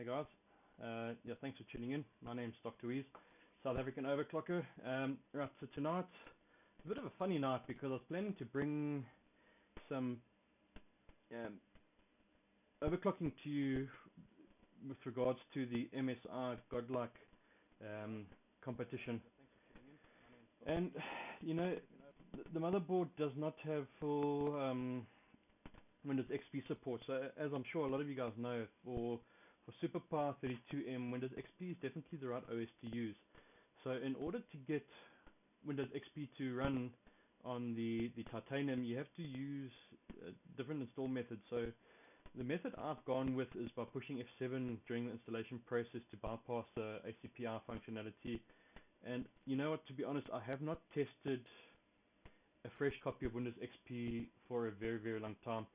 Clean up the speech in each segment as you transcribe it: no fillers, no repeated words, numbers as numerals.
Hey guys, yeah, thanks for tuning in. My name's DrWeez, South African overclocker. Right, so tonight, a bit of a funny night because I was planning to bring some overclocking to you with regards to the MSI Godlike competition. And, you know, the motherboard does not have full Windows XP support. So as I'm sure a lot of you guys know, for SuperPi 32M, Windows XP is definitely the right OS to use. So in order to get Windows XP to run on the Titanium, you have to use different install methods. So the method I've gone with is by pushing F7 during the installation process to bypass the ACPI functionality. And you know what, to be honest, I have not tested a fresh copy of Windows XP for a very, very long time.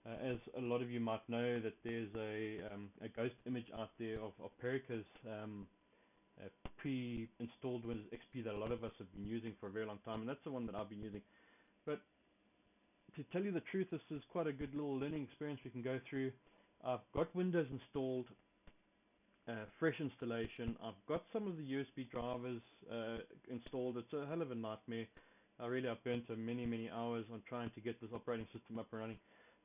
As a lot of you might know, that there's a ghost image out there of Perica's pre-installed Windows XP that a lot of us have been using for a very long time, and that's the one that I've been using. But to tell you the truth, this is quite a good little learning experience we can go through. I've got Windows installed, fresh installation. I've got some of the USB drivers installed. It's a hell of a nightmare. I've burnt many hours on trying to get this operating system up and running.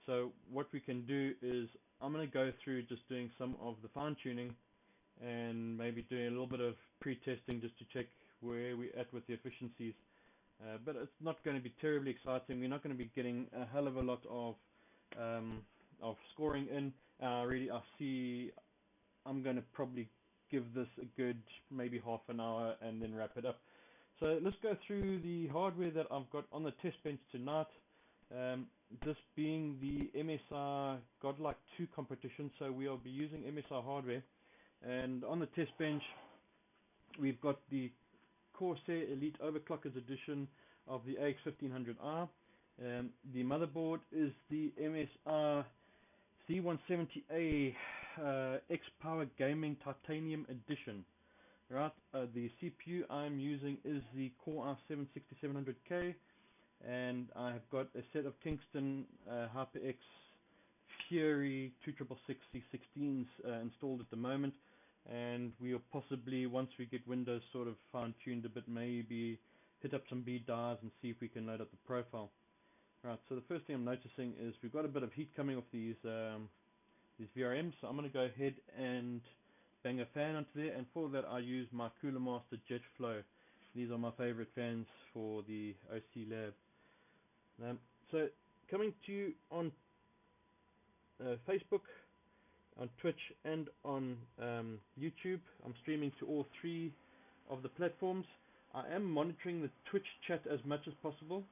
So what we can do is I'm going to go through just doing some of the fine-tuning and maybe doing a little bit of pre-testing just to check where we're at with the efficiencies. But it's not going to be terribly exciting. We're not going to be getting a hell of a lot of scoring in. I see I'm going to probably give this a good maybe half an hour and then wrap it up. So let's go through the hardware that I've got on the test bench tonight. This being the MSI Godlike 2 competition, so we'll be using MSI hardware. And on the test bench, we've got the Corsair Elite Overclockers edition of the AX1500i. The motherboard is the MSI C170A XPOWER Gaming Titanium Edition. Right, the CPU I'm using is the Core i7-6700K, and I have got a set of Kingston HyperX Fury 2666 C16s installed at the moment, and we'll possibly, once we get Windows sort of fine-tuned a bit, maybe hit up some B dies and see if we can load up the profile. Right, so the first thing I'm noticing is we've got a bit of heat coming off these VRMs, so I'm going to go ahead and bang a fan onto there, and for that I use my Cooler Master JetFlo. These are my favorite fans for the OC lab. So coming to you on Facebook, on Twitch and on YouTube. I'm streaming to all three of the platforms. I am monitoring the Twitch chat as much as possible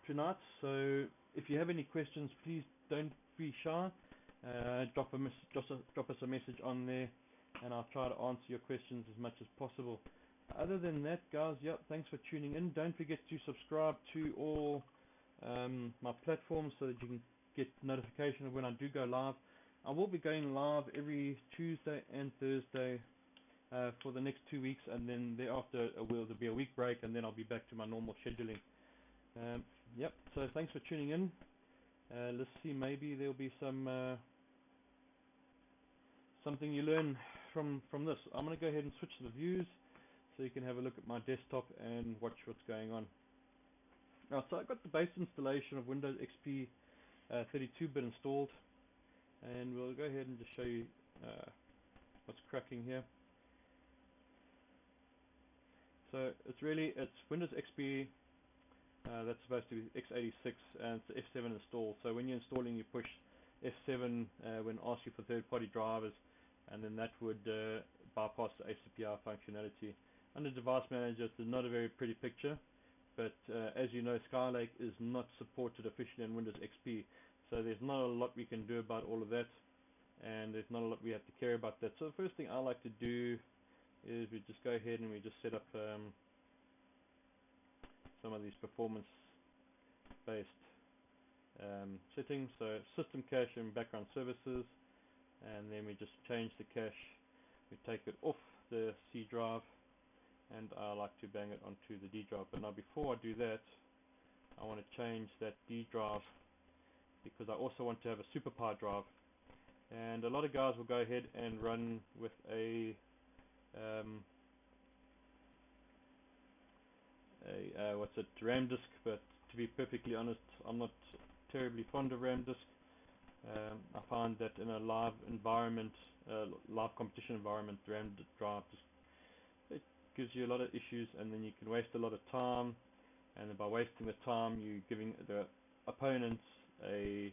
tonight, so if you have any questions, please don't be shy. Drop us a message on there, and I'll try to answer your questions as much as possible. Other than that, guys, yeah, thanks for tuning in. Don't forget to subscribe to all my platforms so that you can get notification of when I do go live. I will be going live every Tuesday and Thursday for the next 2 weeks, and then thereafter there'll be a week break, and then I'll be back to my normal scheduling. Yep, so thanks for tuning in. Let's see, maybe there'll be something you learn from this. I'm going to go ahead and switch the views so you can have a look at my desktop and watch what's going on. Now, so I've got the base installation of Windows XP 32-bit installed, and we'll go ahead and just show you what's cracking here. So it's Windows XP that's supposed to be x86, and it's F7 installed. So when you're installing, you push F7 when it asks you for third-party drivers, and then that would bypass the ACPI functionality. Under Device Manager, it's not a very pretty picture, but as you know, Skylake is not supported officially in Windows XP, so there's not a lot we can do about all of that, and there's not a lot we have to care about that. So the first thing I like to do is we just go ahead and we just set up some of these performance-based settings. So system cache and background services, and then we just change the cache. We take it off the C drive, and I like to bang it onto the D drive. But now before I do that, I want to change that D drive because I also want to have a SuperPi drive. And a lot of guys will go ahead and run with a RAM disk, but to be perfectly honest, I'm not terribly fond of RAM disk. I find that in a live environment, live competition environment, RAM drive just, it gives you a lot of issues, and then you can waste a lot of time, and by wasting the time, you're giving the opponents a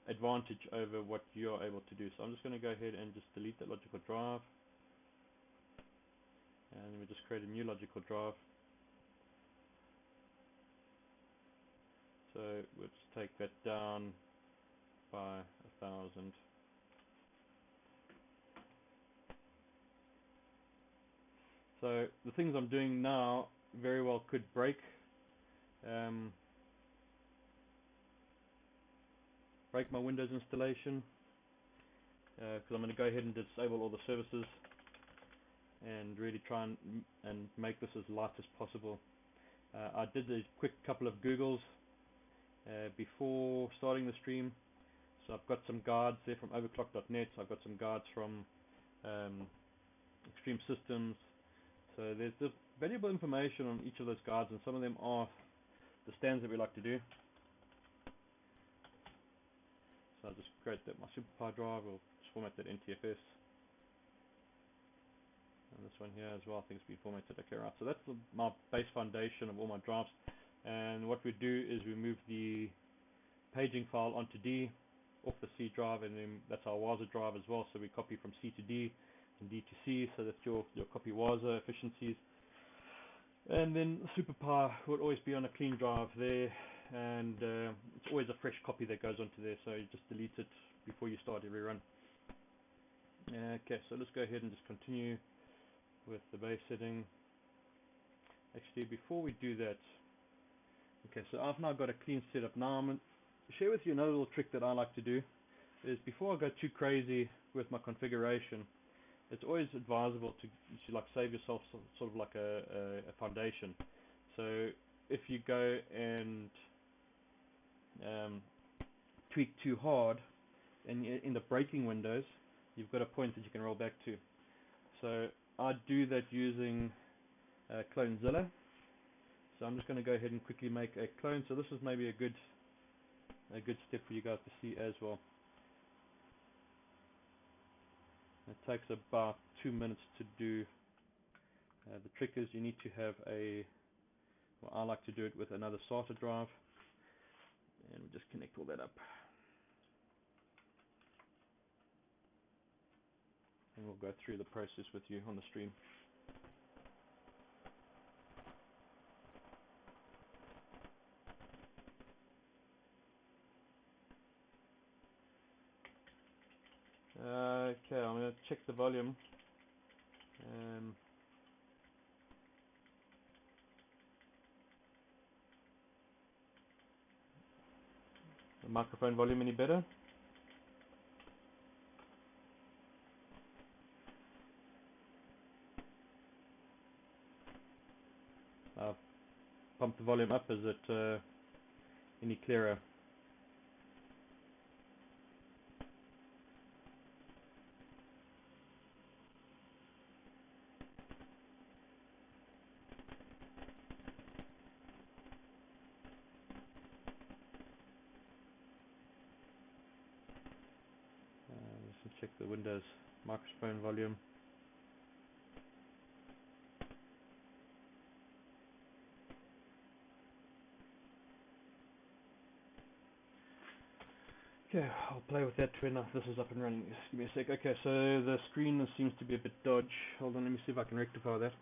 advantage over what you're able to do. So I'm just going to go ahead and just delete that logical drive, and then we just create a new logical drive. So we'll just take that down by 1,000. So the things I'm doing now very well could break my Windows installation, because I'm going to go ahead and disable all the services and really try and make this as light as possible. I did a quick couple of Googles before starting the stream, so I've got some guides there from overclock.net. I've got some guides from Extreme Systems. So there's valuable information on each of those guides, and some of them are the stands that we like to do. So I'll just create my SuperPi drive, or just format that NTFS. And this one here as well, I think it's been formatted. Okay, right. So that's my base foundation of all my drives. And what we do is we move the paging file onto D, off the C drive, and then that's our Waza drive as well. So we copy from C to D and D to C, so that your copy Waza efficiencies. And then SuperPi will always be on a clean drive there, and it's always a fresh copy that goes onto there, so you just delete it before you start every run. Okay, so let's go ahead and just continue with the base setting. Actually, before we do that, okay, so I've now got a clean setup. Now I'm going to share with you another little trick that I like to do, is before I go too crazy with my configuration, it's always advisable to like save yourself sort of like a foundation. So if you go and tweak too hard, and in the breaking windows, you've got a point that you can roll back to. So I do that using CloneZilla. So I'm just going to go ahead and quickly make a clone. So this is maybe a good step for you guys to see as well. It takes about 2 minutes to do. The trick is you need to have well, I like to do it with another SATA drive, and we just connect all that up, and we'll go through the process with you on the stream. Okay, I'm going to check the volume. The microphone volume any better? I've pumped the volume up. Is it any clearer? Let's check the Windows microphone volume. Okay, I'll play with that when this is up and running. Just give me a sec. Okay, so the screen seems to be a bit dodgy. Hold on, let me see if I can rectify that.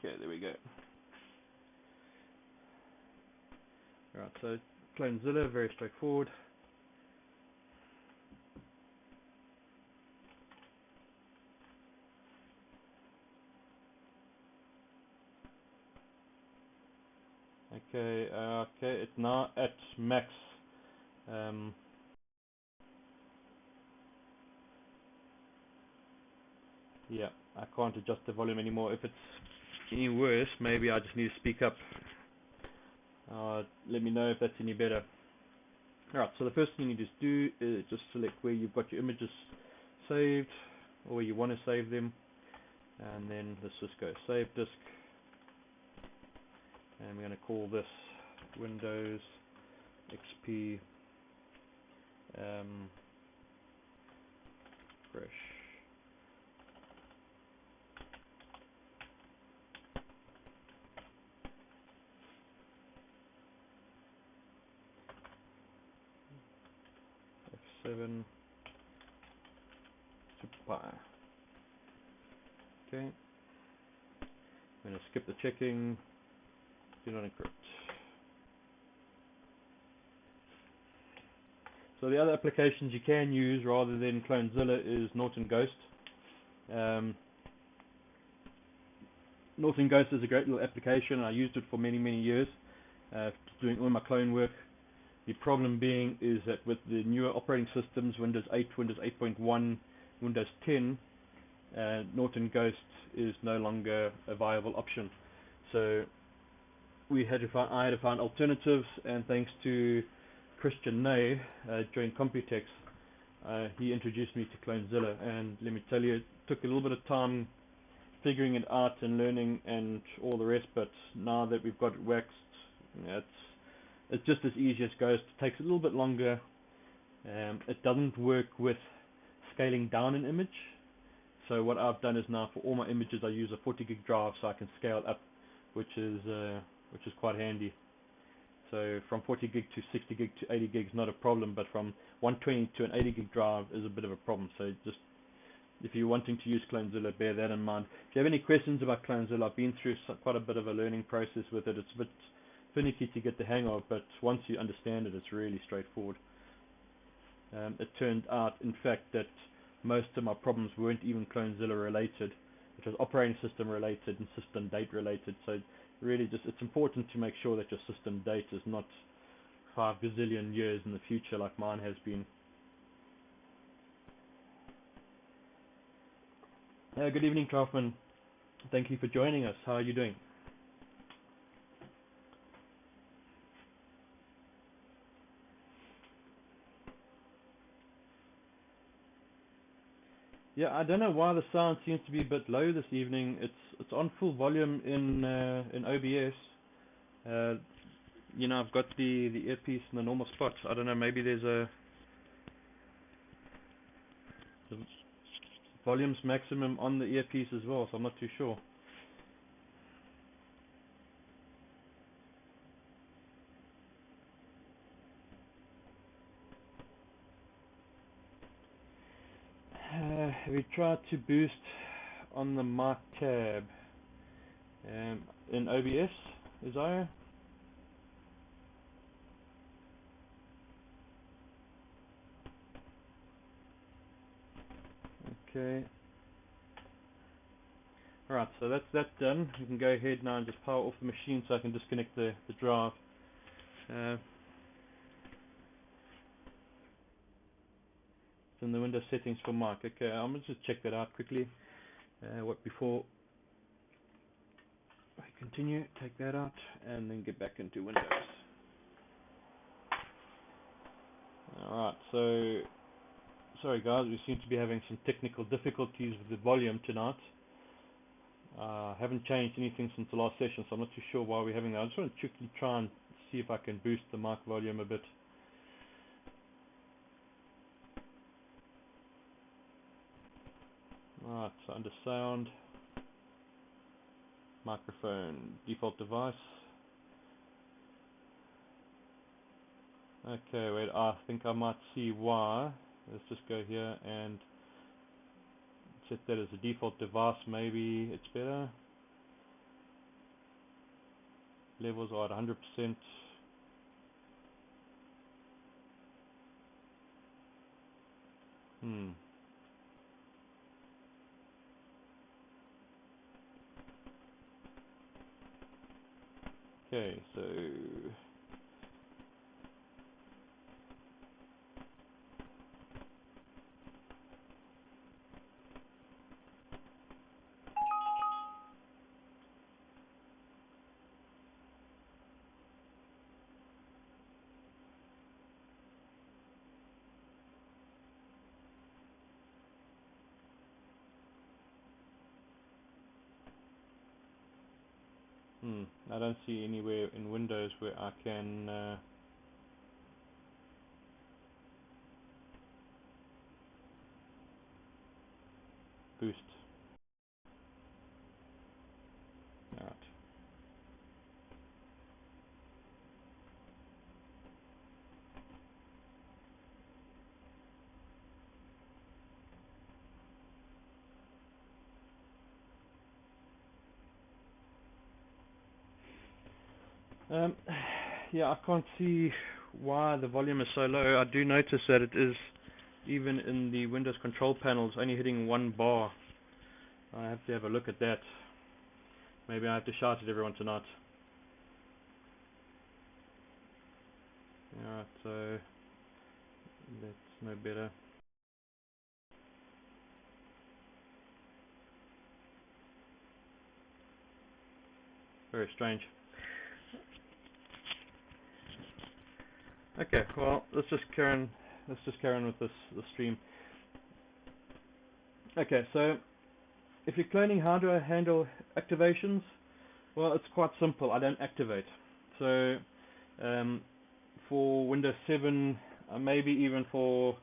Okay, there we go. Alright, so CloneZilla, very straightforward. Okay, it's now at max. Yeah, I can't adjust the volume anymore. If it's any worse, maybe I just need to speak up. Let me know if that's any better. Alright, so the first thing you just do is just select where you've got your images saved, or where you want to save them, and then let's just go save disk, and we're going to call this Windows XP fresh. F7 SuperPi. Okay. I'm going to skip the checking. Do not encrypt. So the other applications you can use rather than CloneZilla is Norton Ghost. Norton Ghost is a great little application. I used it for many years, doing all my clone work. The problem being is that with the newer operating systems, Windows 8, Windows 8.1, Windows 10, Norton Ghost is no longer a viable option. So I had to find alternatives, and thanks to Christian Ney, joined Computex, he introduced me to CloneZilla, and let me tell you, it took a little bit of time figuring it out and learning and all the rest, but now that we've got it waxed, it's just as easy as Ghost. It takes a little bit longer. It doesn't work with scaling down an image, so what I've done is now for all my images I use a 40 gig drive so I can scale up, which is quite handy. So from 40 gig to 60 gig to 80 gig is not a problem, but from 120 to an 80 gig drive is a bit of a problem. So just, if you're wanting to use CloneZilla, bear that in mind. If you have any questions about CloneZilla, I've been through quite a bit of a learning process with it. It's a bit finicky to get the hang of, but once you understand it, it's really straightforward. It turned out, in fact, that most of my problems weren't even CloneZilla related. It was operating system related and system date related. So really it's important to make sure that your system date is not 5 gazillion years in the future like mine has been. Good evening, Kaufman. Thank you for joining us. How are you doing? Yeah, I don't know why the sound seems to be a bit low this evening. It's on full volume in OBS. You know, I've got the earpiece in the normal spot. I don't know, maybe there's the volume's maximum on the earpiece as well, so I'm not too sure. We tried to boost on the mic tab in OBS, Isaiah. Okay. Alright, so that's that done. We can go ahead now and just power off the machine so I can disconnect the drive. It's in the Windows settings for mic. Okay, I'm going to just check that out quickly. Before I continue, take that out and then get back into Windows. Alright, so sorry guys, we seem to be having some technical difficulties with the volume tonight. Haven't changed anything since the last session, so I'm not too sure why we're having that. I just want to quickly try and see if I can boost the mic volume a bit. Alright, so under sound, microphone, default device. Okay, wait, I think I might see why. Let's just go here and set that as a default device. Maybe it's better. Levels are at 100%. Okay, so I don't see anywhere in Windows where I can boost. Alright. Yeah, I can't see why the volume is so low. I do notice that it is, even in the Windows control panels, only hitting 1 bar. I have to have a look at that. Maybe I have to shout at everyone tonight. Alright, so that's no better. Very strange. Okay, well, let's just carry on with this stream. Okay, so if you're cloning, how do I handle activations? Well, it's quite simple. I don't activate. So for Windows 7, maybe even for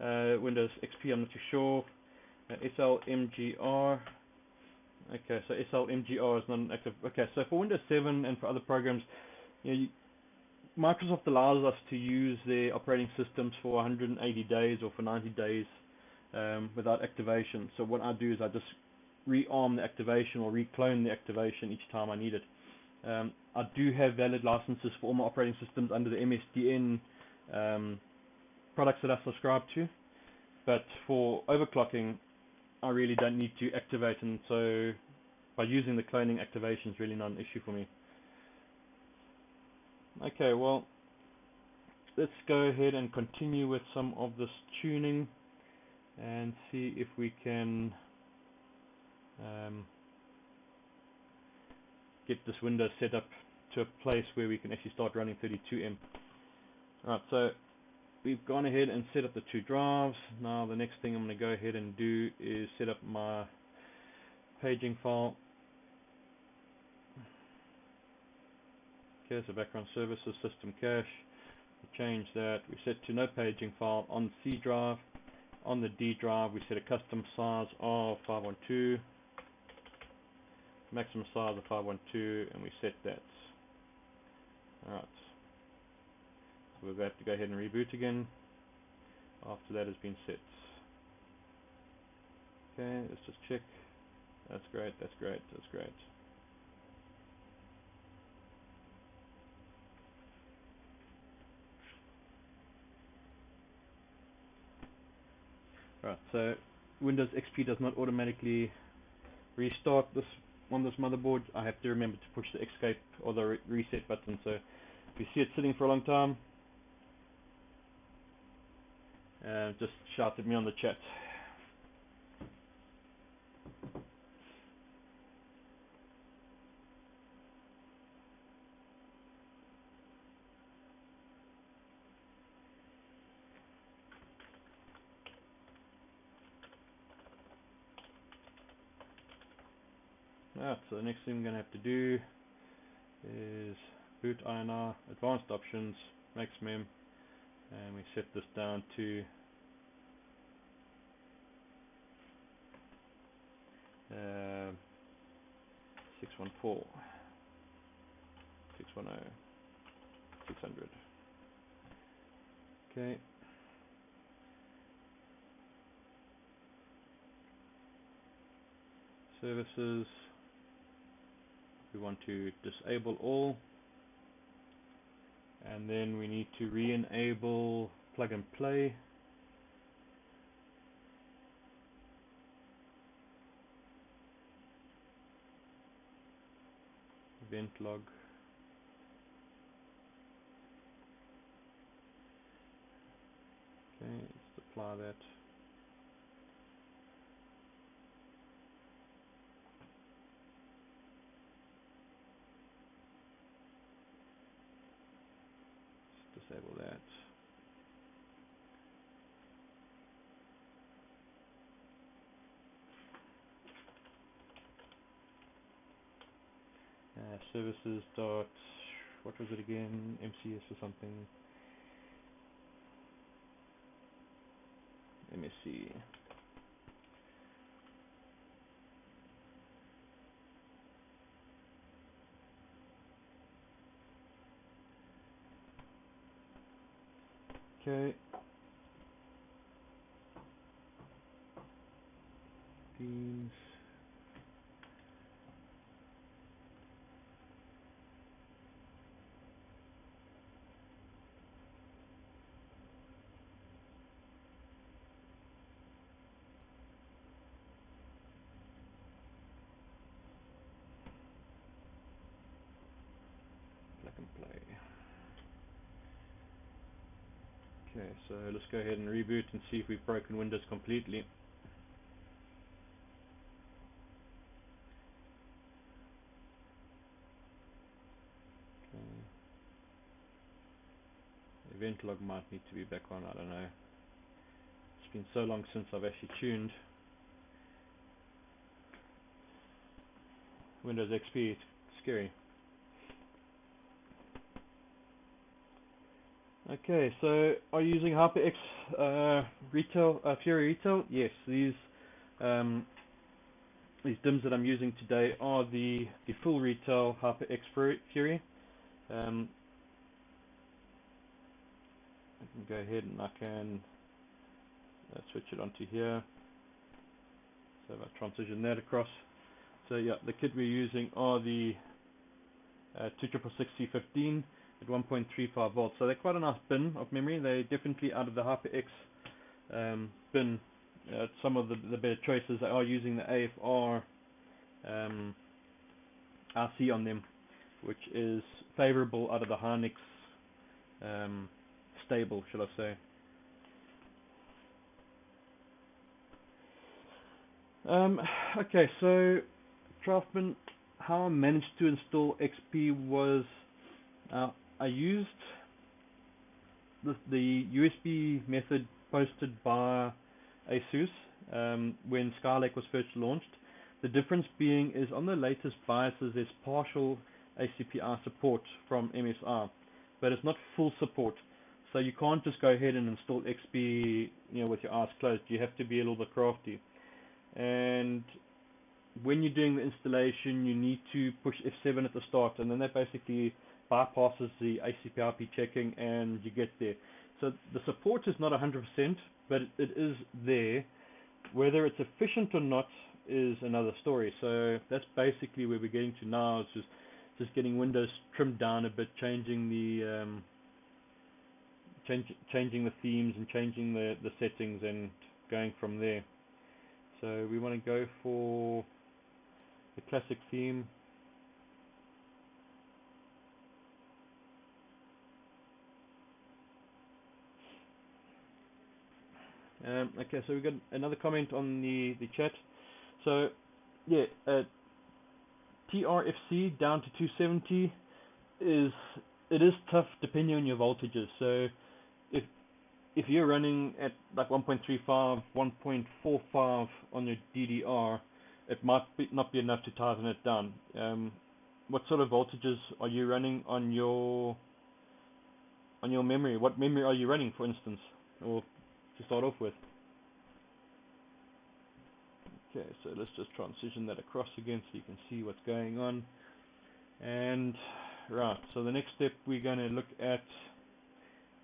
Windows XP, I'm not too sure. SLMGR. Okay, so SLMGR is not an active. Okay, so for Windows 7 and for other programs, Microsoft allows us to use their operating systems for 180 days or for 90 days without activation. So what I do is I just rearm the activation or reclone the activation each time I need it. I do have valid licenses for all my operating systems under the MSDN products that I subscribe to, but for overclocking I really don't need to activate, and so by using the cloning, activation is really not an issue for me. Okay, well, let's go ahead and continue with some of this tuning and see if we can get this Windows set up to a place where we can actually start running 32M. Alright, so we've gone ahead and set up the 2 drives. Now the next thing I'm going to go ahead and do is set up my paging file. Okay, so background services, system cache. We change that. We set to no paging file on C drive. On the D drive, we set a custom size of 512, maximum size of 512, and we set that. Alright. So we'll have to go ahead and reboot again after that has been set. Okay, let's just check. That's great, that's great, that's great. Right, so Windows XP does not automatically restart this on this motherboard. I have to remember to push the escape or the reset button. So if you see it sitting for a long time, just shout at me on the chat. Alright, so the next thing I'm going to have to do is boot INR, advanced options, maximum, and we set this down to 614, 610, 600. Okay. Services, we want to disable all, and then we need to re-enable plug and play. Event log. Okay, let's apply that. Let's disable that. services dot, what was it again, MCS or something, MSC. Okay. Themes. Plug and play. Okay, so let's go ahead and reboot and see if we've broken Windows completely. Okay. Event log might need to be back on, I don't know. It's been so long since I've actually tuned Windows XP, it's scary. Okay, so are you using HyperX retail, Fury retail? Yes, these DIMMs that I'm using today are the full retail HyperX Fury. I can go ahead and I can switch it onto here. So if I transition that across. So yeah, the kit we're using are the 2666C15 at 1.35 volts. So they're quite a nice bin of memory. They're definitely out of the HyperX bin. Some of the better choices. They are using the AFR RC on them, which is favorable out of the Hynix stable, shall I say. Okay, so Draftman, how I managed to install XP was I used the USB method posted by ASUS when Skylake was first launched. The difference being is on the latest BIOSes there's partial ACPI support from MSI, but it's not full support. So you can't just go ahead and install XP, with your eyes closed. You have to be a little bit crafty. And when you're doing the installation, you need to push F7 at the start, and then that basically bypasses the ACPI checking, and you get there. So the support is not 100%, but it is there. Whether it's efficient or not is another story. So that's basically where we're getting to now. It's just getting Windows trimmed down a bit, changing the changing the themes and changing the settings, and going from there. So we want to go for the classic theme. Okay, so we got another comment on the chat. So yeah, TRFC down to 270 is tough depending on your voltages. So if you're running at like 1.35, 1.45 on your DDR, it might not be enough to tighten it down. What sort of voltages are you running on your memory? What memory are you running, for instance, or to start off with? Okay, so let's just transition that across again so you can see what's going on. And right, so the next step we're going to look at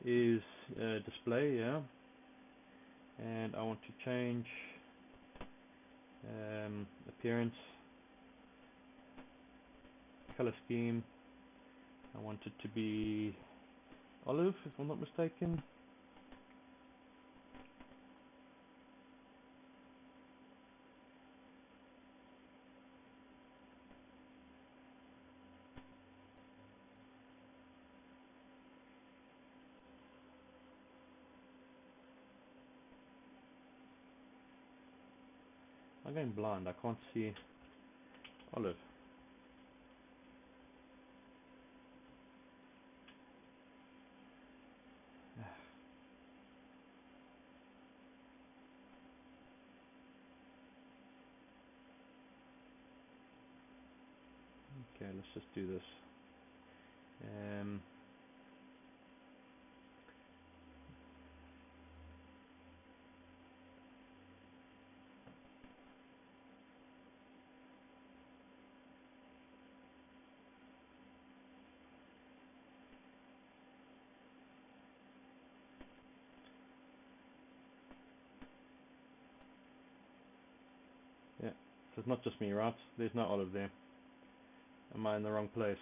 is display, yeah. And I want to change appearance, color scheme. I want it to be olive, if I'm not mistaken. I'm going blind, I can't see olive. Okay, let's just do this. Yeah, so it's not just me, right? There's no olive there. Am I in the wrong place?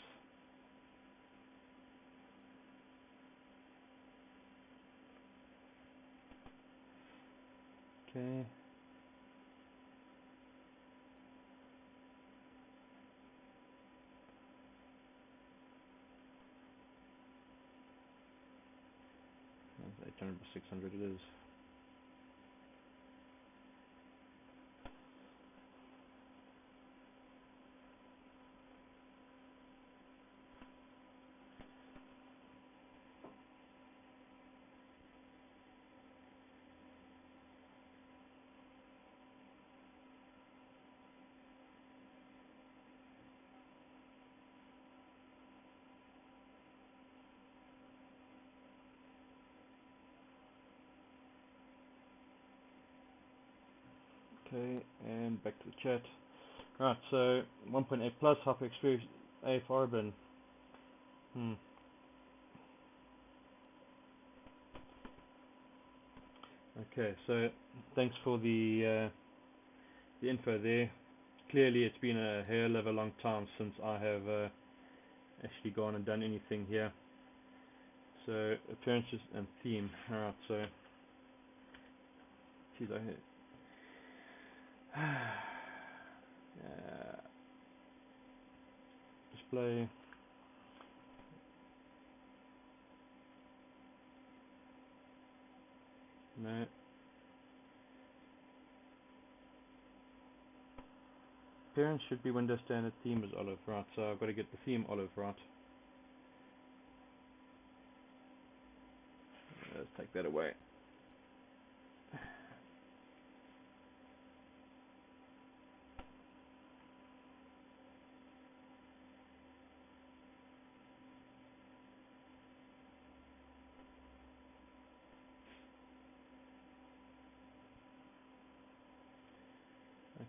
Okay. That's 800 by 600 it is. Okay, and back to the chat. Right, so 1.8 plus HyperX A for Orban. Okay, so thanks for the info there. Clearly, it's been a hell of a long time since I have actually gone and done anything here. So appearances and theme. Alright, so geez, display. No. Appearance should be Windows Standard. Theme is olive. Right, so I've got to get the theme olive right. Let's take that away.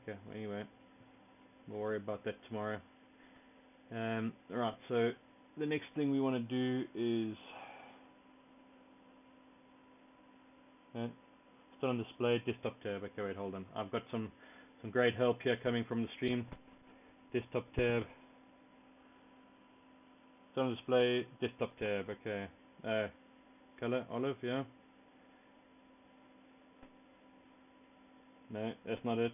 Okay, well, anyway, we'll worry about that tomorrow. Right, so the next thing we want to do is still on display, desktop tab. Okay, wait, hold on. I've got some great help here coming from the stream. Desktop tab. Still on display, desktop tab. Okay. Color olive, yeah. No, that's not it.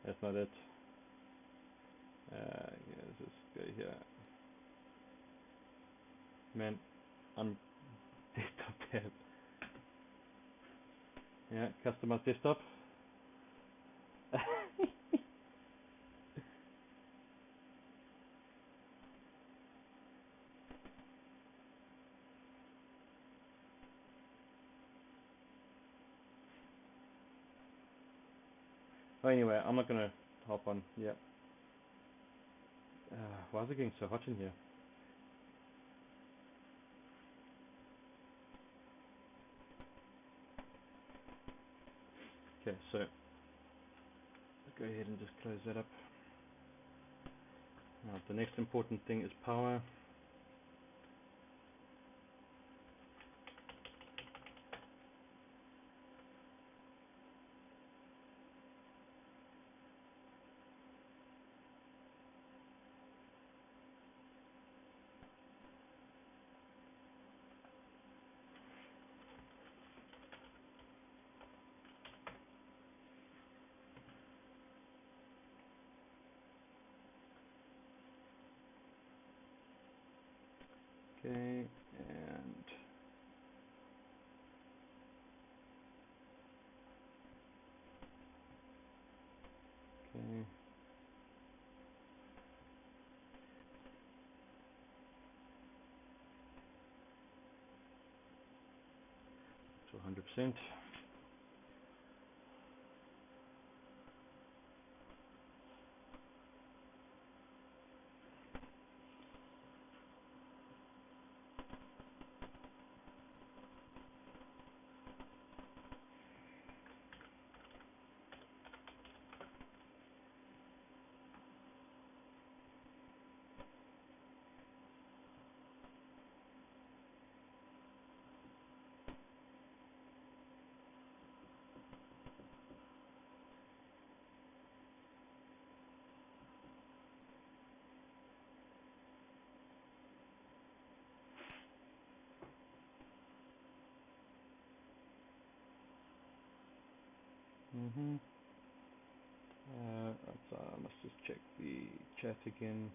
That's not it. Yeah, let's just go here. Man, I'm desktop tab. Yeah, customize desktop. Well, anyway, I'm not gonna hop on. Yeah. Why is it getting so hot in here? Okay, so go ahead and just close that up. Right, the next important thing is power. Okay, and okay. So 100%. Mm-hmm. So I must just check the chat again.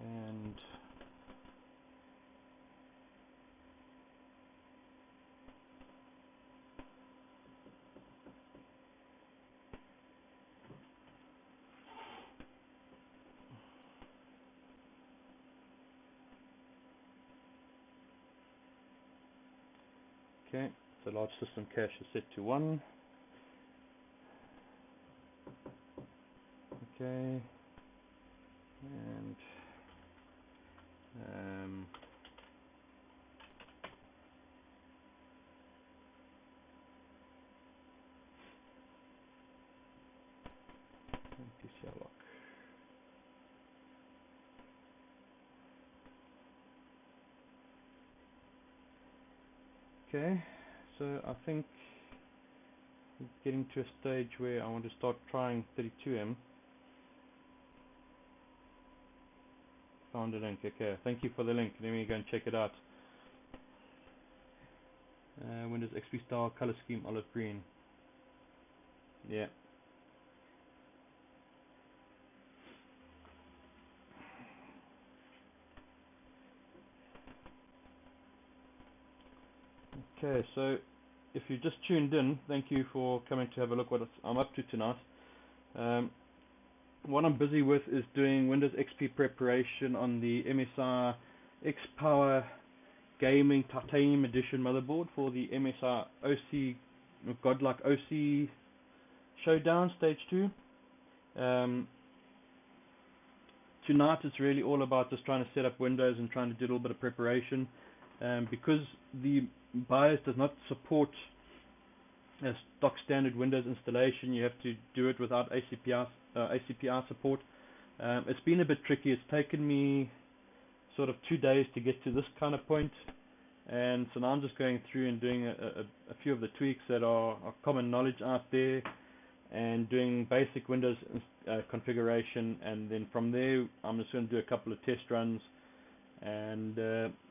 And okay, so large system cache is set to 1. Okay, and PCR lock. Okay, so I think we're getting to a stage where I want to start trying 32M. Found a link. Okay, thank you for the link. Let me go and check it out. Windows XP style color scheme olive green. Yeah. Okay, so if you just tuned in, thank you for coming to have a look what I'm up to tonight. What I'm busy with is doing Windows XP preparation on the MSI XPOWER Gaming Titanium Edition motherboard for the MSI Godlike OC Showdown Stage 2. Tonight it's really all about just trying to set up Windows and trying to do a little bit of preparation. Because the BIOS does not support a stock standard Windows installation, you have to do it without ACPI support. It's been a bit tricky. It's taken me sort of 2 days to get to this kind of point, and so now I'm just going through and doing a few of the tweaks that are common knowledge out there, and doing basic Windows configuration, and then from there I'm just going to do a couple of test runs, and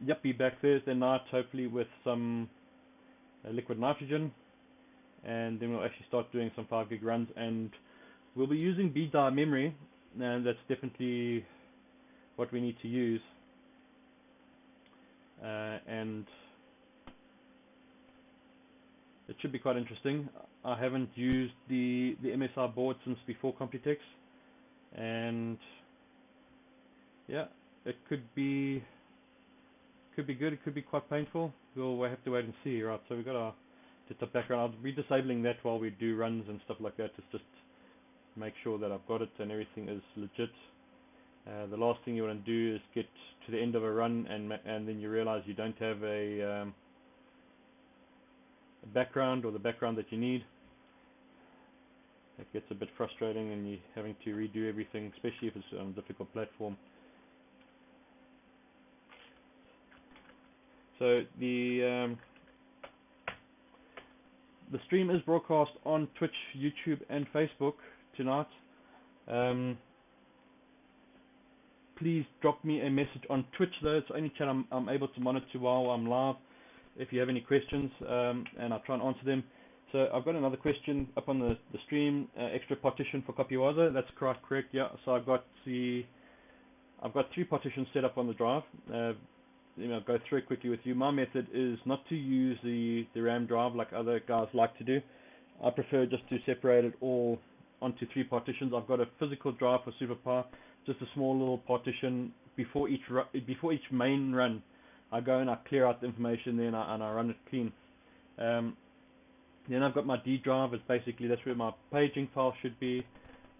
yep, be back Thursday night hopefully with some liquid nitrogen, and then we'll actually start doing some 5 gig runs, and we'll be using B-die memory, and that's definitely what we need to use. And it should be quite interesting. I haven't used the MSI board since before Computex, and yeah, it could be good. It could be quite painful. We'll have to wait and see, right? So we've got our desktop background. I'll be disabling that while we do runs and stuff like that. It's just make sure that I've got it and everything is legit. The last thing you want to do is get to the end of a run and then you realize you don't have a background or the background that you need. It gets a bit frustrating and you're having to redo everything, especially if it's on a difficult platform. So the stream is broadcast on Twitch, YouTube, and Facebook tonight. Please drop me a message on Twitch though. It's the only chat I'm able to monitor while I'm live. If you have any questions, and I'll try and answer them. So I've got another question up on the stream. Extra partition for copy Waza. That's correct. Yeah. So I've got 3 partitions set up on the drive. I'll go through it quickly with you. My method is not to use the RAM drive like other guys like to do. I prefer just to separate it all onto 3 partitions. I've got a physical drive for SuperPi, just a small little partition before each main run. I go and I clear out the information there and I run it clean. Then I've got my D drive. It's basically that's where my paging file should be,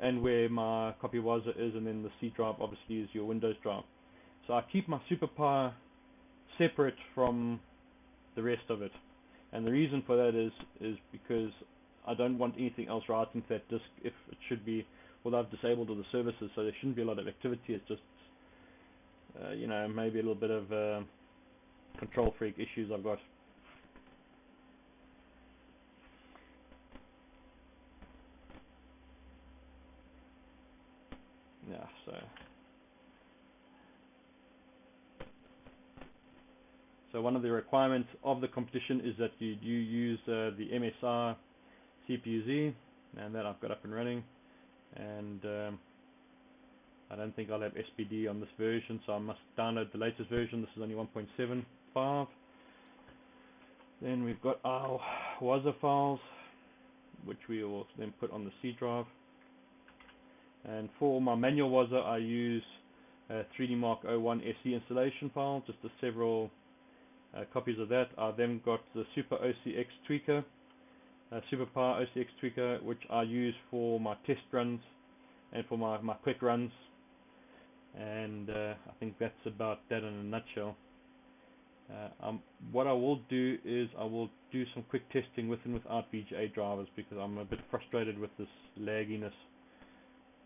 and where my copy Waza is, and then the C drive obviously is your Windows drive. So I keep my SuperPi separate from the rest of it, and the reason for that is because I don't want anything else writing to that disk if it should be. Well, I've disabled all the services, so there shouldn't be a lot of activity. It's just maybe a little bit of control freak issues I've got. Yeah, so So one of the requirements of the competition is that you use the MSI CPU-Z, and that I've got up and running. And I don't think I'll have SPD on this version, so I must download the latest version. This is only 1.75. Then we've got our Waza files, which we will then put on the C drive. And for my manual Waza, I use 3D Mark 01 SE installation file, just the several copies of that. I then got the SuperPi OC X tweaker, which I use for my test runs and for my quick runs. And I think that's about that in a nutshell. What I will do is I will do some quick testing with and without VGA drivers, because I'm a bit frustrated with this lagginess.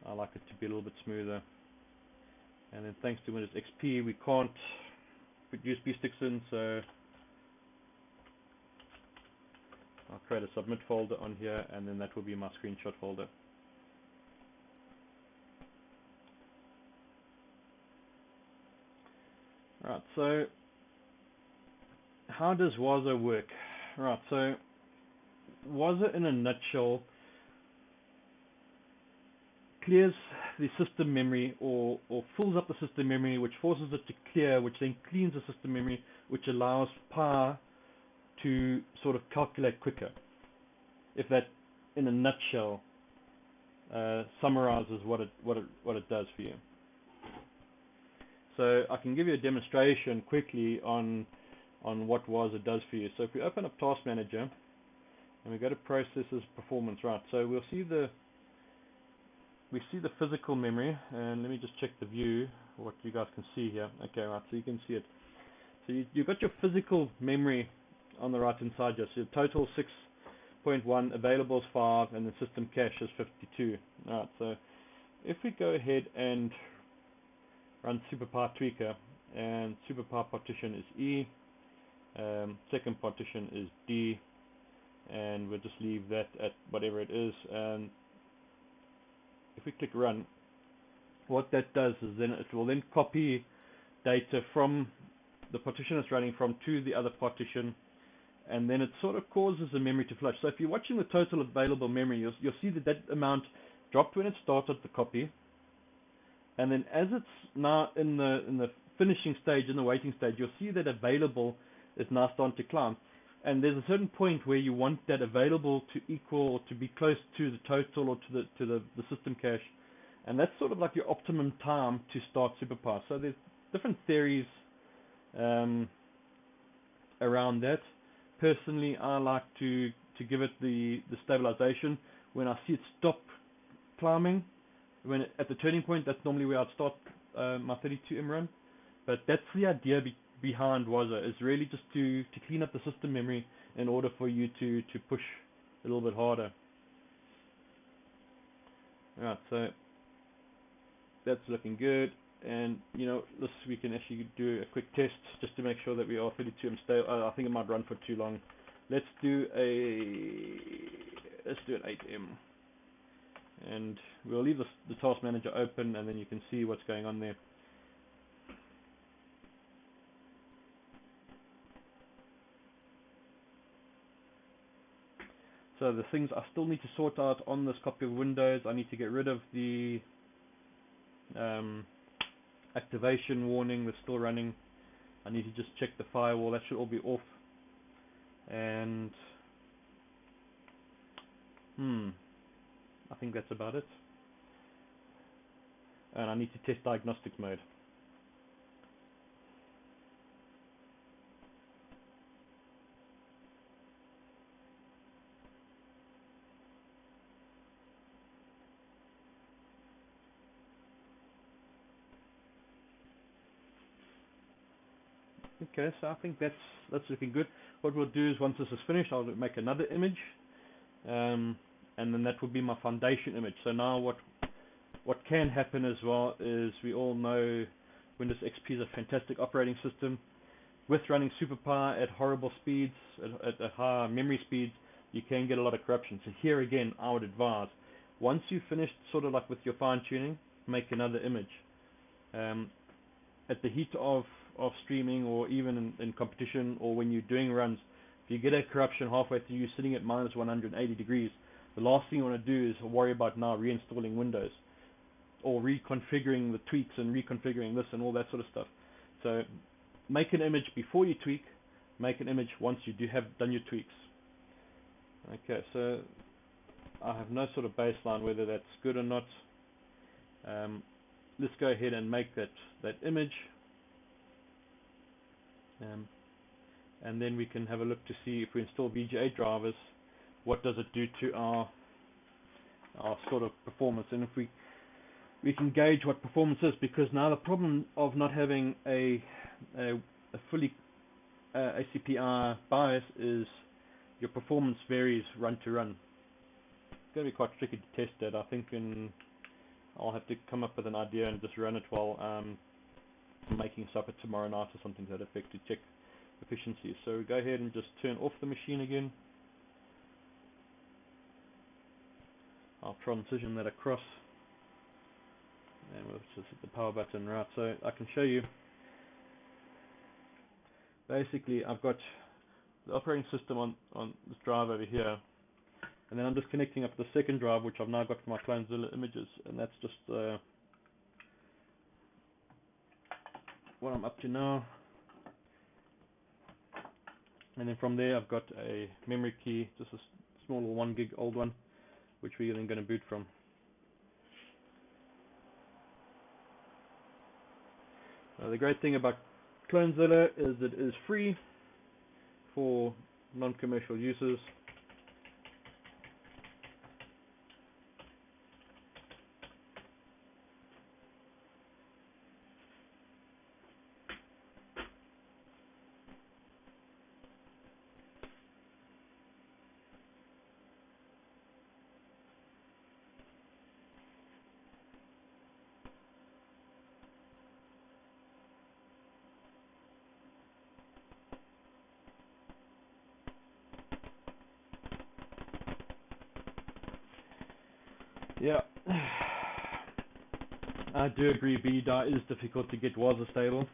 I like it to be a little bit smoother. And then thanks to Windows XP, we can't put USB sticks in, so I'll create a submit folder on here, and then that will be my screenshot folder. Right, so how does Waza work? Right, so Waza in a nutshell clears the system memory, or fills up the system memory, which forces it to clear, which then cleans the system memory, which allows Pi to sort of calculate quicker. If that in a nutshell summarizes what it does for you. So I can give you a demonstration quickly on what Waza does for you. So if we open up Task Manager and we go to Processes, Performance, right? So we see the physical memory, and let me just check the view, what you guys can see here. Okay, right, so you can see it. So you've got your physical memory on the right hand side here. So your total 6.1, available is 5, and the system cache is 52. Alright, so if we go ahead and run SuperPi tweaker, and SuperPi partition is E, second partition is D, and we'll just leave that at whatever it is. And if we click run, what that does is then it will then copy data from the partition it's running from to the other partition, and then it sort of causes the memory to flush. So if you're watching the total available memory, you'll see that amount dropped when it started the copy, and then as it's now in the finishing stage, in the waiting stage, you'll see that available is now starting to climb. And there's a certain point where you want that available to equal or to be close to the total or to the system cache, and that's sort of like your optimum time to start SuperPi. So there's different theories around that. Personally, I like to give it the stabilization when I see it stop climbing. When at the turning point, that's normally where I'd start my 32M run. But that's the idea behind Waza, is really just to clean up the system memory in order for you to push a little bit harder. Alright, so that's looking good, and we can actually do a quick test just to make sure that we are 32M stable. I think it might run for too long. Let's do an 8M, and we'll leave the task manager open, and then you can see what's going on there. So the things I still need to sort out on this copy of Windows, I need to get rid of the activation warning that's still running. I need to just check the firewall, that should all be off. And I think that's about it. And I need to test diagnostics mode. Okay, so I think that's looking good. What we'll do is, once this is finished, I'll make another image, and then that will be my foundation image. So now what can happen as well is, we all know Windows XP is a fantastic operating system. With running SuperPi at horrible speeds, at high memory speeds, you can get a lot of corruption. So here again, I would advise, once you've finished sort of like with your fine tuning, make another image. At the heat of of streaming, or even in competition, or when you're doing runs, if you get a corruption halfway through, you're sitting at minus 180 degrees, the last thing you want to do is worry about now reinstalling Windows, or reconfiguring the tweaks and reconfiguring this and all that sort of stuff. So make an image before you tweak, make an image once you do have done your tweaks. Okay, so I have no sort of baseline whether that's good or not. Let's go ahead and make that image, and then we can have a look to see if we install VGA drivers, what does it do to our sort of performance, and if we can gauge what performance is, because now the problem of not having a fully ACPI BIOS is your performance varies run to run. It's going to be quite tricky to test that. I think I'll have to come up with an idea and just run it while I'm making supper tomorrow night or something to that effect to check efficiency. So we go ahead and just turn off the machine again. I'll transition that across, and we'll just hit the power button, right? So I can show you. Basically, I've got the operating system on this drive over here, and then I'm just connecting up the second drive, which I've now got for my CloneZilla images, and that's just what I'm up to now. And then from there, I've got a memory key, just a small 1 gig old one, which we're then going to boot from. The great thing about CloneZilla is it is free for non-commercial users. Yeah, I do agree BDI is difficult to get Waza stable.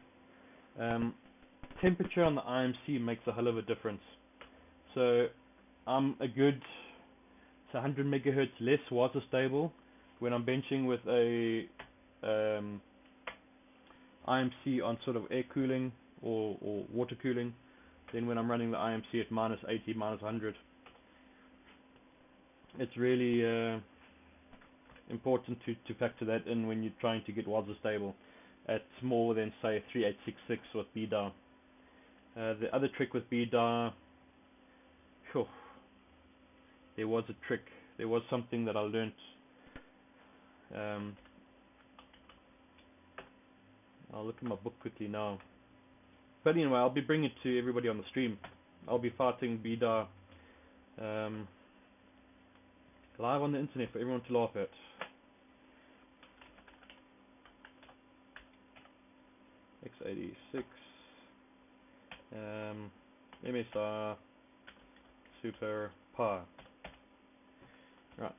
Temperature on the IMC makes a hell of a difference. So I'm a good 100 megahertz less Waza stable when I'm benching with a IMC on sort of air cooling or water cooling than when I'm running the IMC at minus 80, minus 100. It's really important to factor that in when you're trying to get Waza stable at more than, say, 3866 with BDAR. The other trick with BDAR, there was a trick. There was something that I learnt. I'll look at my book quickly now. But anyway, I'll be bringing it to everybody on the stream. I'll be fighting BDAR live on the internet for everyone to laugh at. X86, MSI, SuperPi. Right.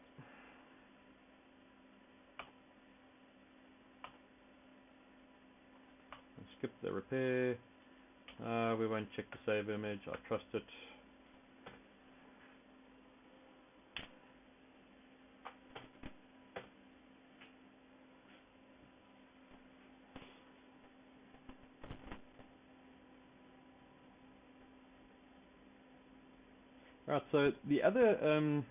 Skip the repair. We won't check the save image. I trust it. Right, so the other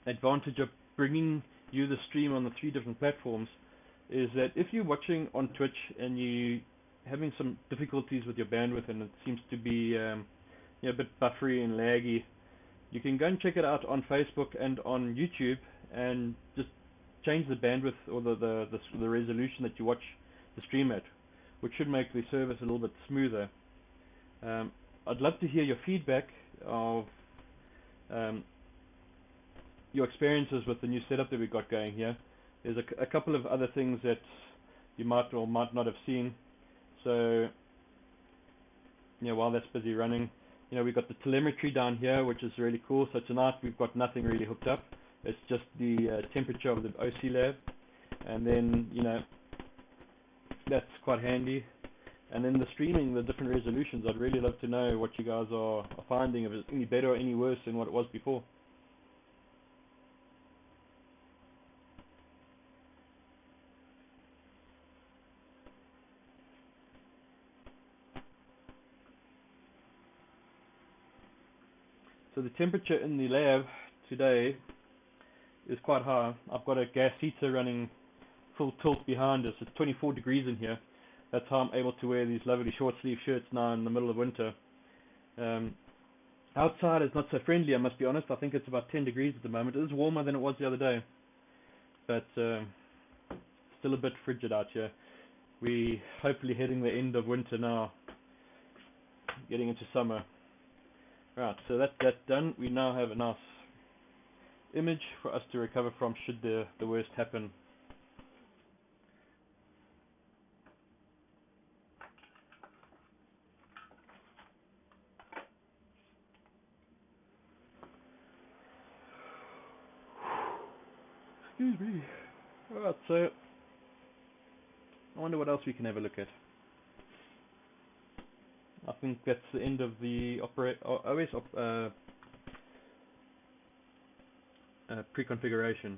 advantage of bringing you the stream on the 3 different platforms is that if you're watching on Twitch and you're having some difficulties with your bandwidth and it seems to be a bit buffery and laggy, you can go and check it out on Facebook and on YouTube and just change the bandwidth or the resolution that you watch the stream at, which should make the service a little bit smoother. I'd love to hear your feedback of your experiences with the new setup that we've got going here. There's a couple of other things that you might or might not have seen. So, while that's busy running, we've got the telemetry down here, which is really cool. So tonight we've got nothing really hooked up. It's just the temperature of the OC lab, and then that's quite handy. And then the streaming, the different resolutions, I'd really love to know what you guys are finding, if it's any better or any worse than what it was before. So the temperature in the lab today is quite high. I've got a gas heater running full tilt behind us. It's 24 degrees in here. That's how I'm able to wear these lovely short sleeve shirts now in the middle of winter. Outside is not so friendly, I must be honest. I think it's about 10 degrees at the moment. It is warmer than it was the other day, but still a bit frigid out here. We hopefully heading the end of winter now, getting into summer. Right, so that's done. We now have a nice image for us to recover from should the worst happen. Excuse me. Alright, so I wonder what else we can have a look at. I think that's the end of the OS pre-configuration.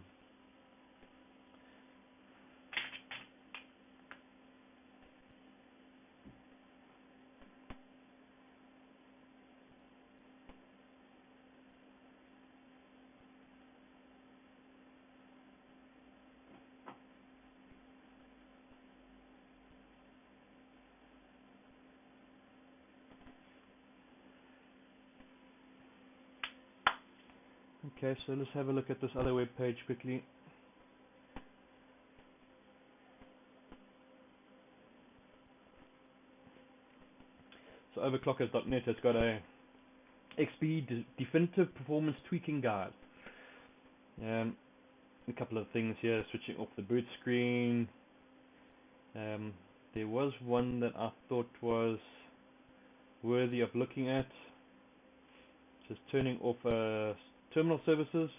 Okay, so let's have a look at this other web page quickly. So overclockers.net has got a definitive performance tweaking guide. A couple of things here, switching off the boot screen. There was one that I thought was worthy of looking at. Just turning off terminal services.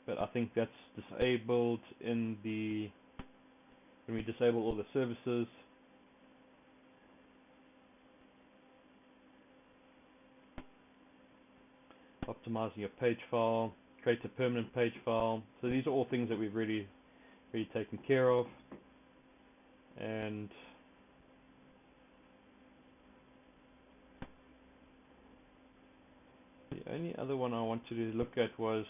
But I think that's disabled in the when we disable all the services. Optimizing your page file, create a permanent page file. So these are all things that we've really taken care of. And the only other one I wanted to look at was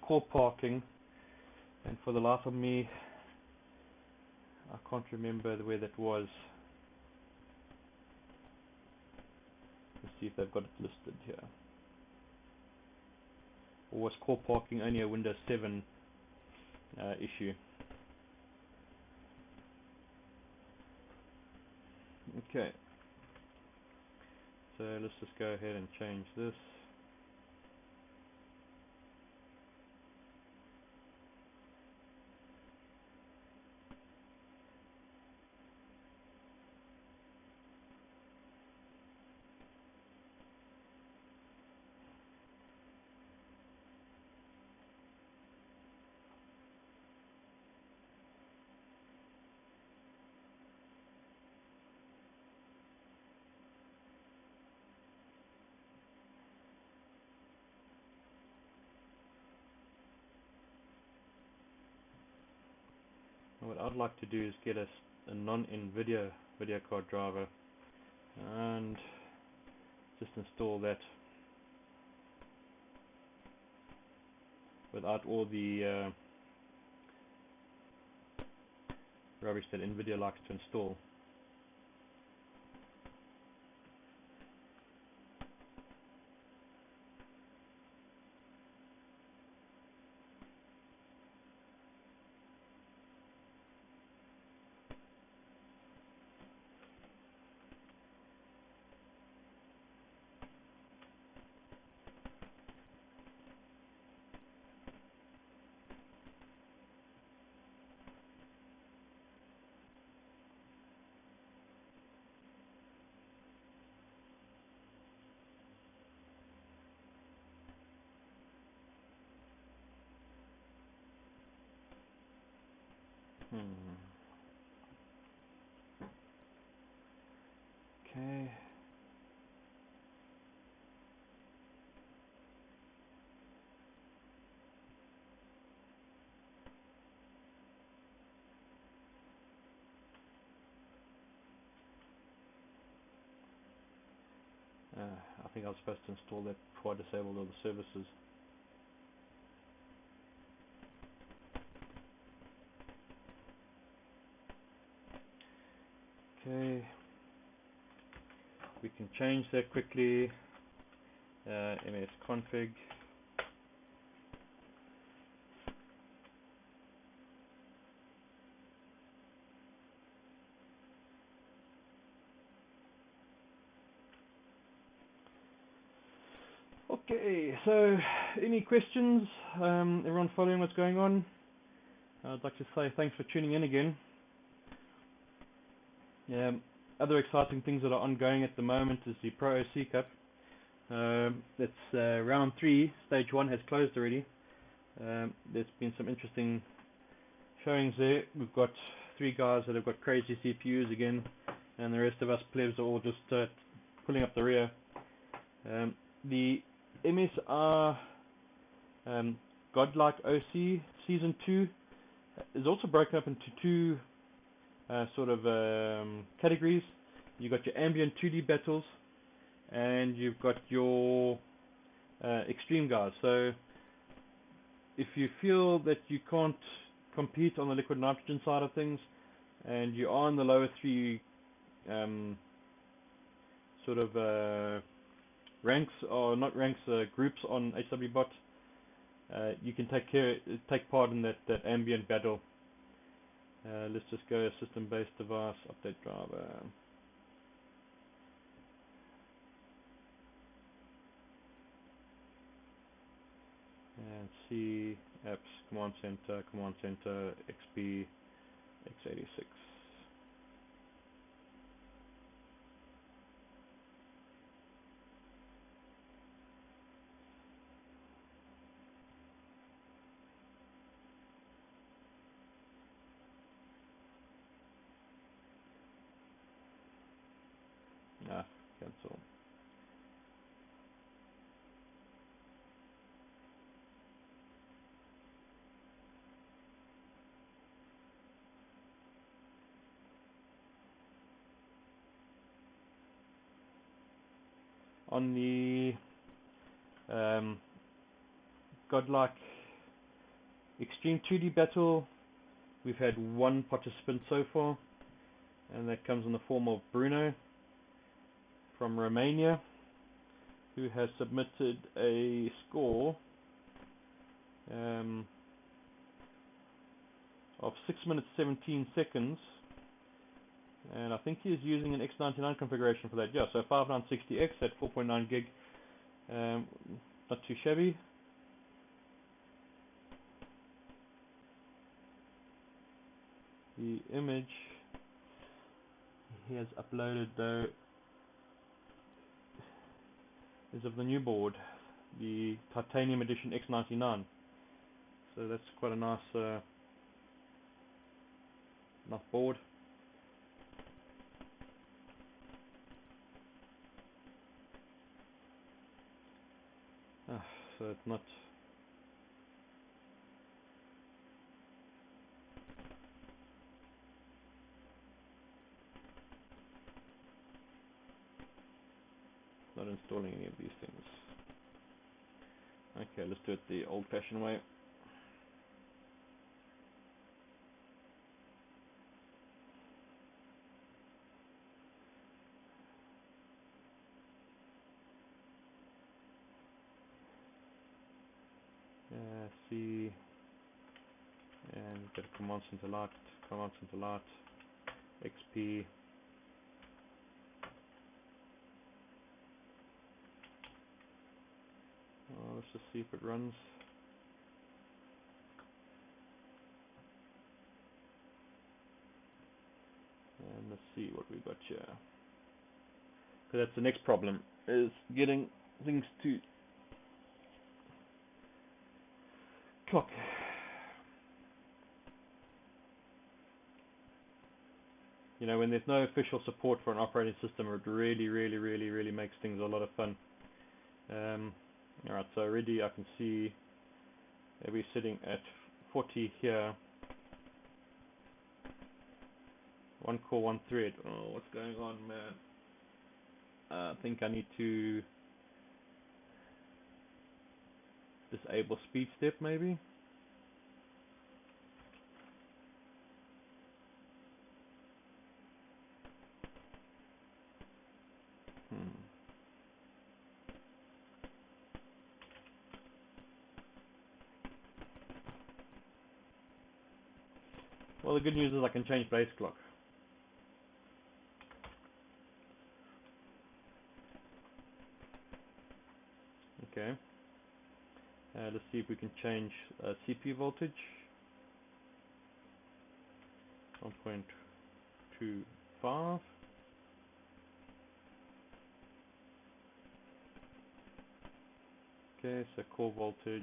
core parking. And for the life of me, I can't remember where that was. Let's see if they've got it listed here. Or was core parking only a Windows 7 issue? Okay. So let's just go ahead and change this. What I'd like to do is get a non-NVIDIA video card driver and just install that without all the rubbish that NVIDIA likes to install. I think I was supposed to install that before I disabled all the services. Okay, we can change that quickly. MS config. Okay, so any questions? Everyone following what's going on? I'd like to say thanks for tuning in again. Other exciting things that are ongoing at the moment is the Pro OC Cup. It's round 3, stage 1 has closed already. There's been some interesting showings there. We've got 3 guys that have got crazy CPUs again, and the rest of us plebs are all just pulling up the rear. The MSI Godlike OC Season 2 is also broken up into 2 sort of categories. You've got your ambient 2D battles, and you've got your extreme guys. So if you feel that you can't compete on the liquid nitrogen side of things, and you are in the lower 3 sort of ranks, or not ranks, groups on HWBot, you can take part in that ambient battle. Let's just go system-based device, update driver. And C, apps, command center, XP, x86. Cancel. On the Godlike Extreme 2D battle, we've had 1 participant so far, and that comes in the form of Bruno from Romania, who has submitted a score of 6 minutes 17 seconds, and I think he's using an X99 configuration for that. Yeah, so 5960X at 4.9 gig, not too shabby. The image he has uploaded though is of the new board, the Titanium Edition X99. So that's quite a nice board. So it's not installing any of these things. Okay, let's do it the old-fashioned way. C, and get a command center light, XP. Let's just see if it runs. And let's see what we got here. So that's the next problem, is getting things to clock. You know, when there's no official support for an operating system, it really makes things a lot of fun. Alright, so already I can see that we're sitting at 40 here. 1 core, 1 thread. Oh, what's going on, man? I think I need to disable speed step maybe. Well, the good news is I can change base clock. Okay. Let's see if we can change CPU voltage. 1.25. Okay, so core voltage.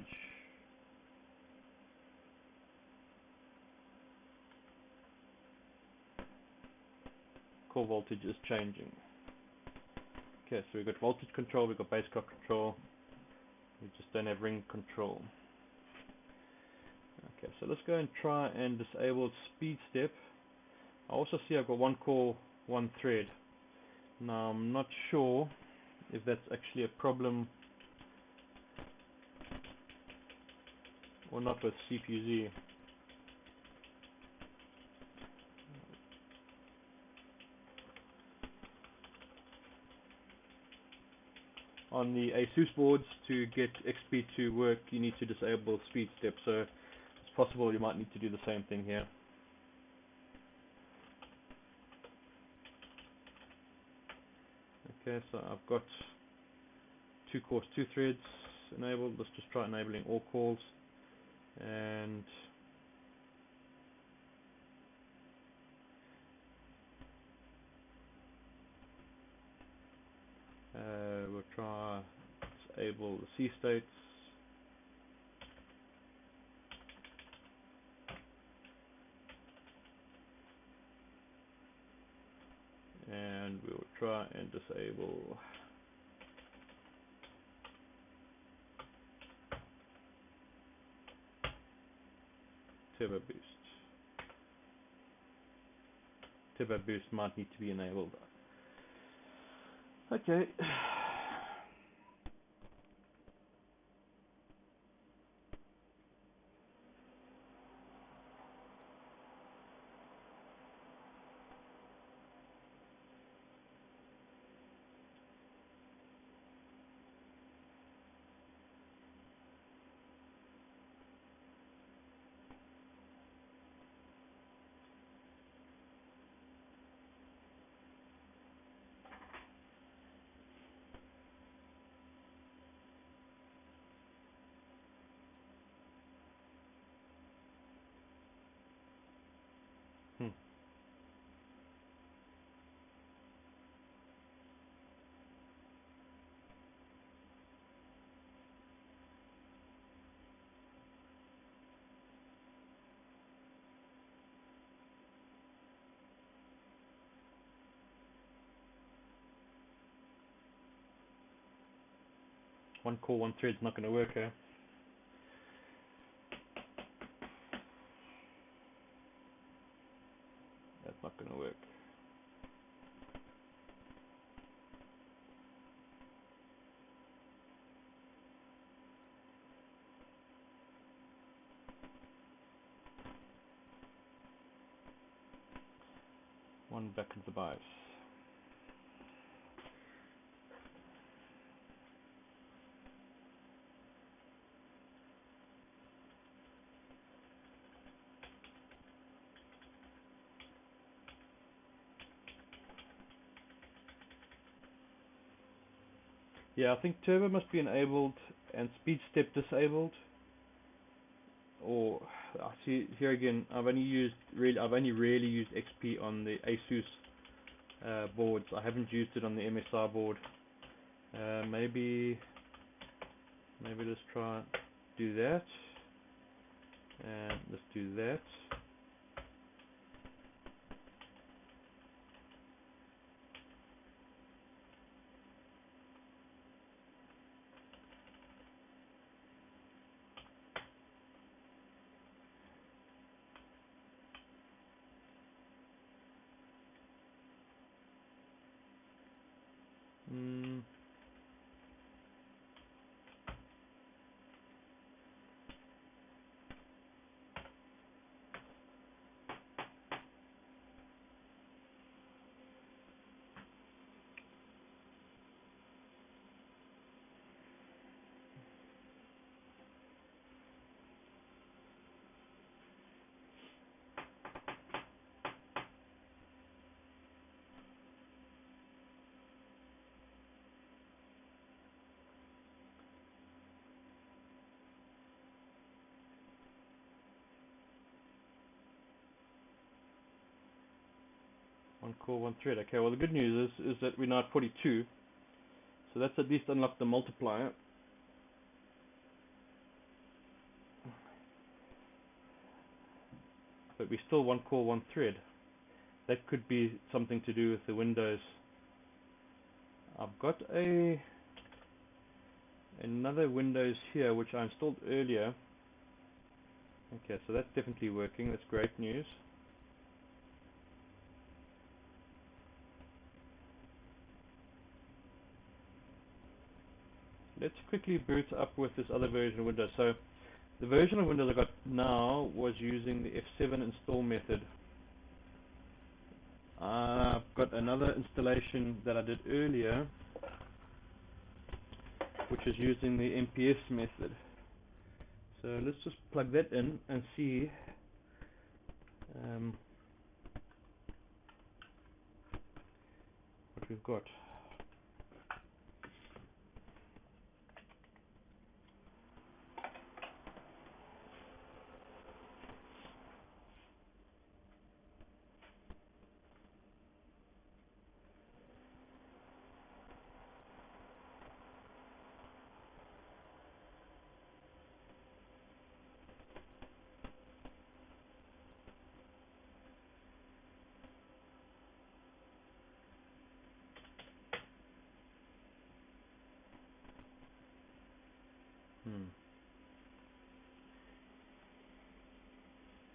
Core voltage is changing. Okay, so we've got voltage control, we've got base clock control. We just don't have ring control. Okay, so let's go and try and disable speed step. I also see I've got one core, one thread. Now I'm not sure if that's actually a problem or not with CPU-Z. On the ASUS boards, to get XP to work, you need to disable speed step, so it's possible you might need to do the same thing here. Okay, so I've got 2 cores, 2 threads enabled. Let's just try enabling all cores, and we'll try disable the C states. And we'll try and disable turbo boost. Turbo boost might need to be enabled. Okay. 1 core, 1 thread's not going to work here. That's not going to work. One back into the BIOS. Yeah, I think turbo must be enabled and speed step disabled. Or I see here again, I've only really used XP on the ASUS boards. I haven't used it on the MSI board. Maybe let's try do that, and let's do that. Mm. One core, one thread. Okay, well the good news is that we're now at 42, so that's at least unlocked the multiplier. But we still one core, one thread. That could be something to do with the Windows. I've got another Windows here which I installed earlier. Okay, so that's definitely working. That's great news. Let's quickly boot up with this other version of Windows. So the version of Windows I got now was using the F7 install method. I've got another installation that I did earlier, which is using the MPS method. So let's just plug that in and see what we've got.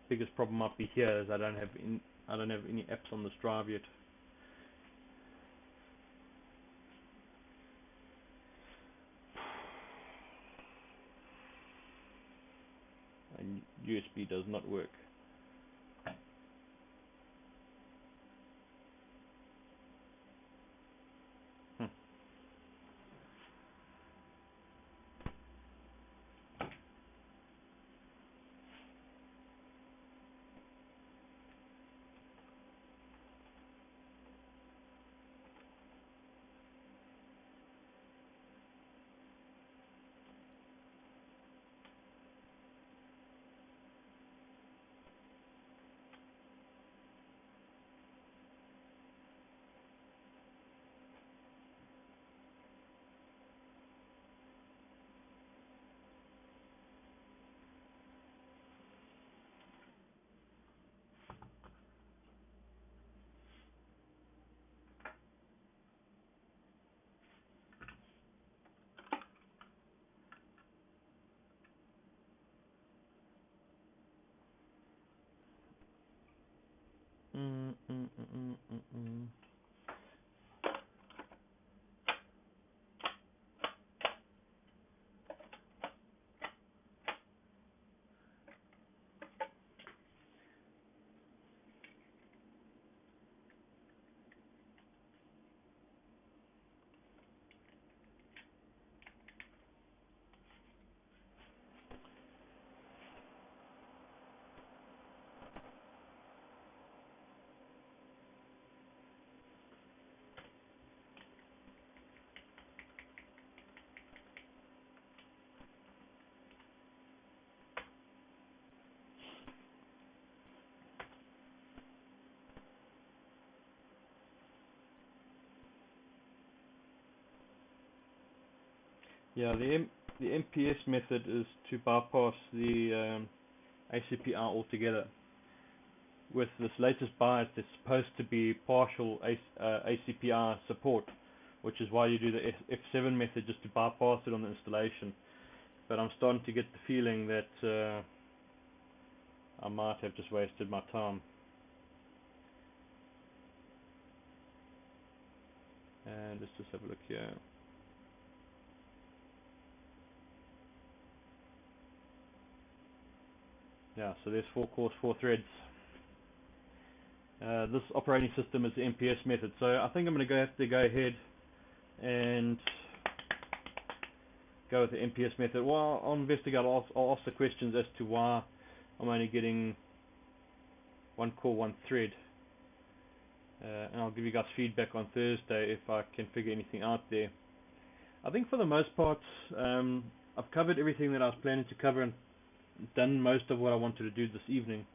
Biggest problem might be here is I don't have any apps on this drive yet. And USB does not work. Yeah, the MPS method is to bypass the ACPR altogether. With this latest BIOS, there's supposed to be partial ACPR support, which is why you do the F7 method, just to bypass it on the installation. But I'm starting to get the feeling that I might have just wasted my time. And let's just have a look here. Yeah, so there's 4 cores, 4 threads. This operating system is the MPS method, so I think I'm going to have to go ahead and go with the MPS method. While I'll investigate, I'll ask the questions as to why I'm only getting 1 core, 1 thread, and I'll give you guys feedback on Thursday if I can figure anything out there. I think for the most part, I've covered everything that I was planning to cover and done most of what I wanted to do this evening.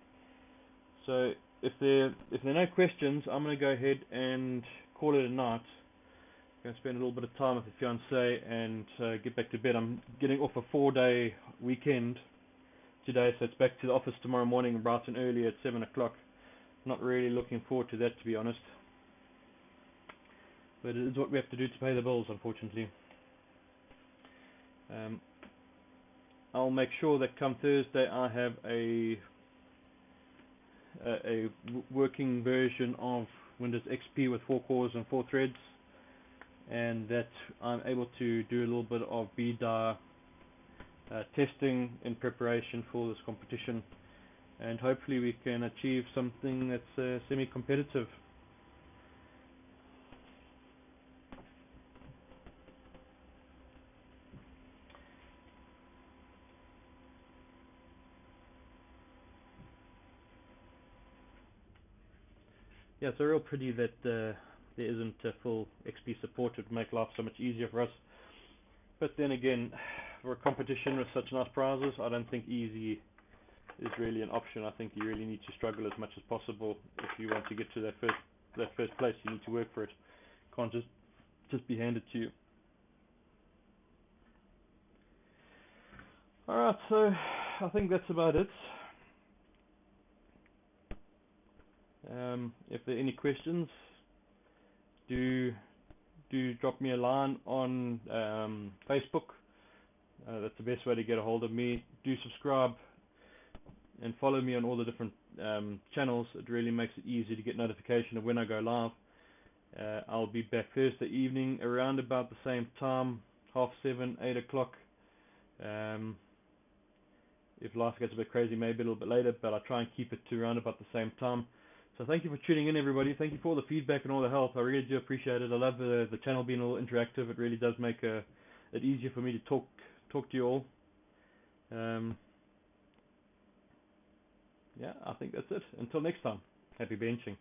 So if there are no questions, I'm going to go ahead and call it a night. I'm going to spend a little bit of time with the fiancée and get back to bed. I'm getting off a 4-day weekend today, so it's back to the office tomorrow morning bright and early at 7 o'clock. Not really looking forward to that, to be honest. But it is what we have to do to pay the bills, unfortunately. I'll make sure that come Thursday I have a working version of Windows XP with 4 cores and 4 threads, and that I'm able to do a little bit of BDA testing in preparation for this competition, and hopefully we can achieve something that's semi-competitive. Yeah, it's a real pity that there isn't full XP support. It would make life so much easier for us. But then again, for a competition with such nice prizes, I don't think easy is really an option. I think you really need to struggle as much as possible if you want to get to that first place. You need to work for it. Can't just be handed to you. Alright, so I think that's about it. If there are any questions, do drop me a line on Facebook. That's the best way to get a hold of me. Do subscribe and follow me on all the different channels. It really makes it easy to get notification of when I go live. I'll be back Thursday evening around about the same time, 7:30, 8 o'clock. If life gets a bit crazy, maybe a little bit later, but I try and keep it to around about the same time. So thank you for tuning in, everybody. Thank you for all the feedback and all the help. I really do appreciate it. I love the channel being a little interactive. It really does make it easier for me to talk to you all. Yeah, I think that's it. Until next time, happy benching.